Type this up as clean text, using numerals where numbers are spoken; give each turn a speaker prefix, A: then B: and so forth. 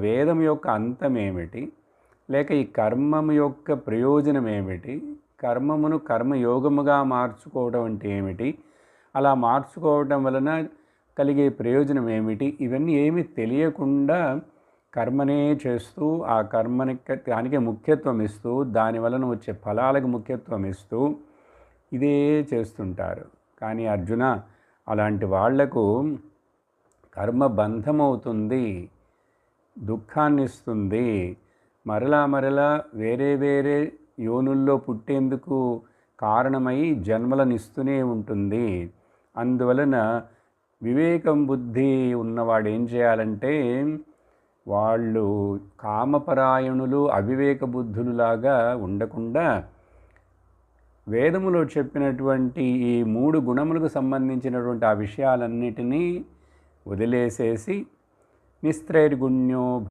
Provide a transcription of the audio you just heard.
A: వేదం యొక్క అంతమేమిటి? లేక ఈ కర్మము యొక్క ప్రయోజనం ఏమిటి? కర్మమును కర్మయోగముగా మార్చుకోవడం అంటే ఏమిటి? అలా మార్చుకోవడం వలన కలిగే ప్రయోజనం ఏమిటి? ఇవన్నీ ఏమీ తెలియకుండా కర్మనే చేస్తూ ఆ దానికి ముఖ్యత్వం ఇస్తూ దాని వలన వచ్చే ఫలాలకు ముఖ్యత్వం ఇస్తూ ఇదే చేస్తుంటారు. కానీ అర్జున, అలాంటి వాళ్లకు కర్మ బంధమవుతుంది, దుఃఖాన్ని ఇస్తుంది, మరలా వేరే వేరే యోనుల్లో పుట్టేందుకు కారణమై జన్మలనిస్తూనే ఉంటుంది. అందువలన వివేకం బుద్ధి ఉన్నవాడు ఏం చేయాలంటే, వాళ్ళు కామపరాయణులు అవివేక బుద్ధులులాగా ఉండకుండా వేదములో చెప్పినటువంటి ఈ 3 గుణములకు సంబంధించినటువంటి ఆ విషయాలన్నిటినీ వదిలేసేసి నిస్త్రైర్గుణ్యో